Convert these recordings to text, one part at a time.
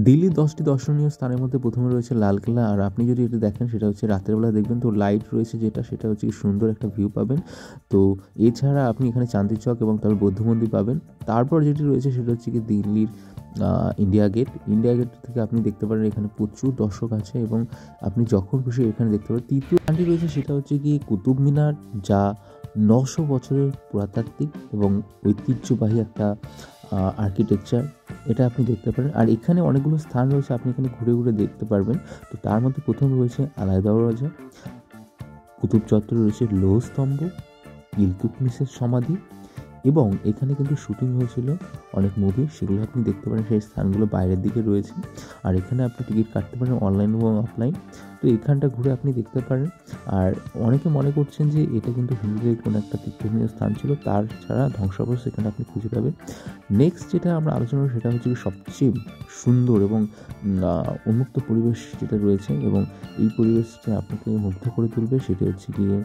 দিল্লির 10টি দর্শনীয় স্থানের মধ্যে প্রথমে রয়েছে লালকেল্লা। আর আপনি যদি এটা দেখেন সেটা হচ্ছে রাতের বেলা দেখবেন তো লাইট রয়েছে যেটা, সেটা হচ্ছে কি সুন্দর একটা ভিউ পাবেন। তো এছাড়া আপনি এখানে চাঁদনি চক এবং তার বৌদ্ধ মন্দির পাবেন। তারপর যেটি রয়েছে সেটা হচ্ছে কি দিল্লির ইন্ডিয়া গেট। ইন্ডিয়া গেট থেকে আপনি দেখতে পারেন এখানে প্রচুর দর্শক আছে এবং আপনি যখন খুশি এখানে দেখতে পারেন। তৃতীয় স্থানটি রয়েছে সেটা হচ্ছে কি কুতুব মিনার, যা 900 বছরের পুরাতাত্ত্বিক এবং ঐতিহ্যবাহী একটা আর্কিটেকচার, এটা আপনি দেখতে পারেন। আর এখানে অনেকগুলো স্থান রয়েছে, আপনি এখানে ঘুরে ঘুরে দেখতে পারবেন। তো তার মধ্যে প্রথম রয়েছে আলাই দরওয়াজা, কুতুব চত্বরে রয়েছে লৌহ স্তম্ভ, ইলতুৎমিশের সমাধি, এবং এখানে কিন্তু শুটিং হয়েছিল অনেক মুভি, সেগুলো আপনি দেখতে পারেন। সেই স্থানগুলো বাইরের দিকে রয়েছে। আর এখানে আপনি টিকিট কাটতে পারেন অনলাইন এবং অফলাইন। তো এখানটা ঘুরে আপনি দেখতে পারেন। আর অনেকে মনে করছেন যে এটা কিন্তু হিন্দুদের কোনো একটা তীর্থনীয় স্থান ছিল, তার ছাড়া ধ্বংসাবশেষ এখানে আপনি খুঁজে পাবেন। নেক্সট যেটা আমরা আলোচনা করব সেটা হচ্ছে সবচেয়ে সুন্দর এবং উন্মুক্ত পরিবেশ যেটা রয়েছে এবং এই পরিবেশটা আপনাকে মুগ্ধ করে তুলবে, সেটি হচ্ছে গিয়ে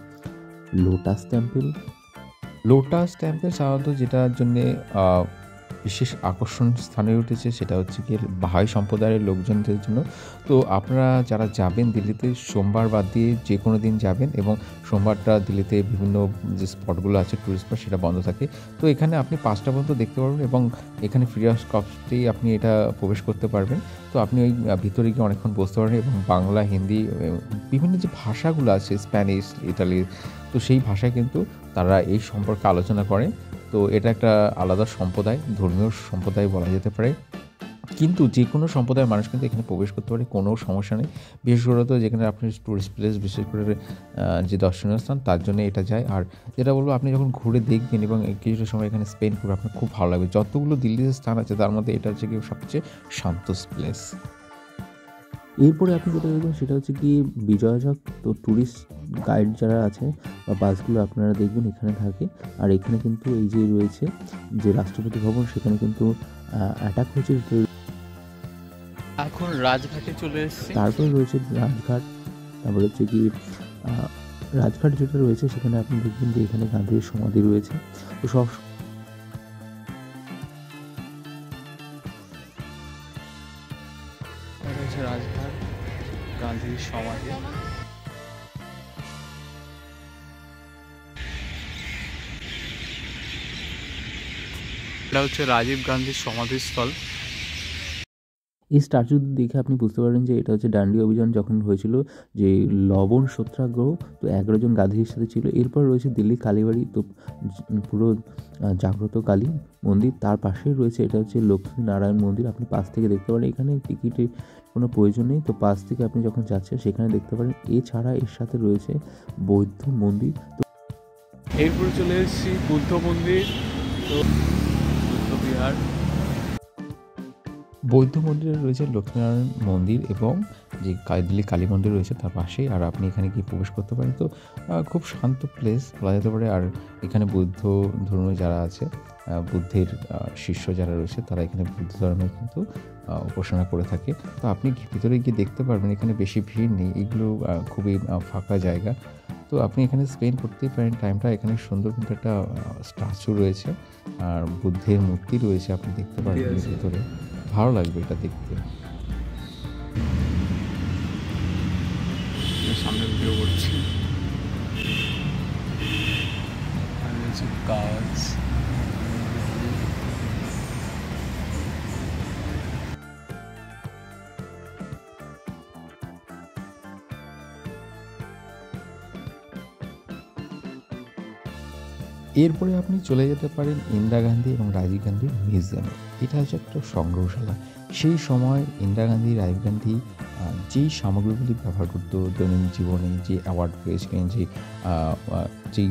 লোটাস টেম্পল। লোটাস টেম্পল সাধারণত যেটার জন্যে বিশেষ আকর্ষণ স্থানে উঠেছে সেটা হচ্ছে কি বাহাই সম্প্রদায়ের লোকজনদের জন্য। তো আপনারা যারা যাবেন দিল্লিতে, সোমবার বাদ দিয়ে যে কোনো দিন যাবেন, এবং সোমবারটা দিল্লিতে বিভিন্ন যে স্পটগুলো আছে টুরিস্ট স্পট সেটা বন্ধ থাকে। তো এখানে আপনি 5টা পর্যন্ত দেখতে পারবেন এবং এখানে ফ্রি অফ কস্টেই আপনি এটা প্রবেশ করতে পারবেন। তো আপনি ওই ভিতরে গিয়ে অনেকক্ষণ বসতে পারবেন এবং বাংলা, হিন্দি, বিভিন্ন যে ভাষাগুলো আছে, স্প্যানিশ, ইটালির, তো সেই ভাষায় কিন্তু তারা এই সম্পর্কে আলোচনা করে। তো এটা একটা আলাদা সম্প্রদায়, ধর্মীয় সম্প্রদায় বলা যেতে পারে। কিন্তু যে কোনো সম্প্রদায়ের মানুষ কিন্তু এখানে প্রবেশ করতে পারে, কোনো সমস্যা নেই। বিশেষ করে তো যেখানে আপনি টুরিস্ট প্লেস, বিশেষ করে যে দর্শনীয় স্থান, তার জন্য এটা যায়। আর যেটা বলবো, আপনি যখন ঘুরে দেখবেন এবং কিছুটা সময় এখানে স্পেন্ড করবেন, আপনার খুব ভালো লাগবে। যতগুলো দিল্লিতে স্থান আছে তার মধ্যে এটা হচ্ছে কি সবচেয়ে শান্ত প্লেস। এরপরে আপনি যেটা দেখবেন সেটা হচ্ছে কি বিজয়া চক। তো ট্যুরিস্ট গাইড যারা আছে বা বাসগুলো আপনারা দেখবেন এখানে থাকে। আর এখানে কিন্তু এই যে রয়েছে যে রাষ্ট্রপতি ভবন, সেখানে কিন্তু অ্যাটাক হয়েছে। এখন রাজঘাটে চলে এসেছি। তারপরে রয়েছে রাজঘাট। তারপরে হচ্ছে কি রাজঘাট যেটা রয়েছে সেখানে আপনি দেখবেন যে এখানে গান্ধীর সমাধি রয়েছে। তো সব রাজঘাট, গান্ধীর সমাধি। এটা হচ্ছে রাজীব গান্ধীর সমাধিস্থল। এই স্ট্যাচু দেখে আপনি বুঝতে পারেন যে এটা হচ্ছে ডান্ডি অভিযান যখন হয়েছিল, যে লবণ সত্যাগ্রহ। তো 11 জন গান্ধীর সাথে ছিল। এরপর রয়েছে দিল্লি কালীবাড়ি, তো পুরো জাগ্রত কালী মন্দির। তার পাশেই রয়েছে এটা হচ্ছে লক্ষ্মী নারায়ণ মন্দির। আপনি পাশ থেকে দেখতে পারেন, এখানে টিকিটের কোনো প্রয়োজন নেই। তো পাশ থেকে আপনি যখন যাচ্ছেন সেখানে দেখতে পারেন। এছাড়া এর সাথে রয়েছে বৌদ্ধ মন্দির। তো এরপরে চলে এসেছি বুদ্ধ মন্দির, তো বুদ্ধ বিহার। বৌদ্ধ মন্দিরে রয়েছে লক্ষ্মীনারায়ণ মন্দির এবং যে দিল্লি কালী মন্দির রয়েছে তার পাশেই। আর আপনি এখানে গিয়ে প্রবেশ করতে পারেন। তো খুব শান্ত প্লেস বলা যেতে পারে। আর এখানে বৌদ্ধ ধর্মীয় যারা আছে, বুদ্ধের শিষ্য যারা রয়েছে, তারা এখানে বুদ্ধ ধর্মের কিন্তু উপাসনা করে থাকে। তো আপনি ভিতরে গিয়ে দেখতে পারবেন এখানে বেশি ভিড় নেই, এগুলো খুবই ফাঁকা জায়গা। তো আপনি এখানে স্পেন্ড করতেই পারেন টাইমটা। এখানে সুন্দর কিন্তু একটা স্ট্যাচু রয়েছে আর বুদ্ধের মূর্তি রয়েছে, আপনি দেখতে পারবেন ভিতরে। ভালো লাগবে এটা দেখতে। সামনে ভিডিও করছি। কাজ এরপরে আপনি চলে যেতে পারেন ইন্দিরা গান্ধী এবং রাজীব গান্ধীর মিউজিয়ামে। এটা হচ্ছে একটা সংগ্রহশালা। সেই সময় ইন্দিরা গান্ধী, রাজীব গান্ধী যেই সামগ্রীগুলি ব্যবহার করতো দৈনন্দিন জীবনে, যে অ্যাওয়ার্ড পেয়েছিলেন, যেই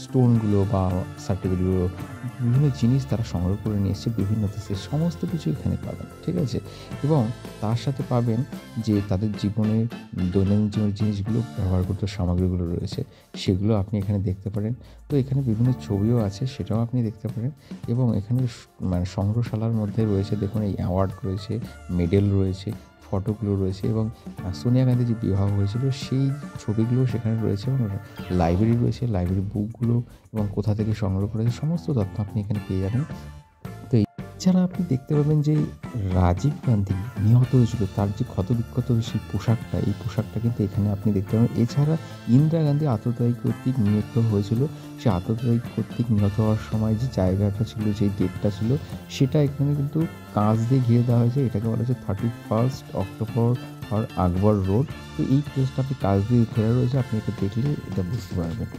স্টোনগুলো বা সার্টিফিকেটগুলো, বিভিন্ন জিনিস তারা সংগ্রহ করে নিয়ে এসছে বিভিন্ন দেশের, সমস্ত কিছু এখানে পাবেন, ঠিক আছে? এবং তার সাথে পাবেন যে তাদের জীবনের দৈনন্দিন জীবনের জিনিসগুলো ব্যবহার করতে সামগ্রীগুলো রয়েছে, সেগুলো আপনি এখানে দেখতে পারেন। তো এখানে বিভিন্ন ছবিও আছে, সেটাও আপনি দেখতে পারেন। এবং এখানে মানে সংগ্রহশালার মধ্যে রয়েছে, দেখুন এই অ্যাওয়ার্ড রয়েছে, মেডেল রয়েছে, ফটোগুলো রয়েছে, এবং সোনিয়া গান্ধী যে বিবাহ হয়েছিল সেই ছবিগুলো সেখানে রয়েছে। এবং লাইব্রেরি রয়েছে, লাইব্রেরি বুকগুলো এবং কোথা থেকে সংগ্রহ করেছে সমস্ত তথ্য আপনি এখানে পেয়ে যাবেন। তো এছাড়া আপনি দেখতে পাবেন যে রাজীব গান্ধী নিহত হয়েছিল, তার যে ক্ষতবিক্ষত সেই পোশাকটা, এই পোশাকটা কিন্তু এখানে আপনি দেখতে পাবেন। এছাড়া ইন্দিরা গান্ধী আততায়ী কর্তৃক নিহত হয়েছিল, সে আততায়ী কর্তৃক নিহত হওয়ার সময় যে জায়গাটা ছিল, যেই ডেটটা ছিল, সেটা এখানে কিন্তু কাঁচ দিয়ে ঘিরে দেওয়া হয়েছে। এটাকে বলা হচ্ছে 31 অক্টোবর আর আকবর রোড। তো এই প্লেসটা আপনি কাঁচ দিয়ে ঘেরা রয়েছে, আপনি এটা দেখলে এটা বুঝতে পারবেন।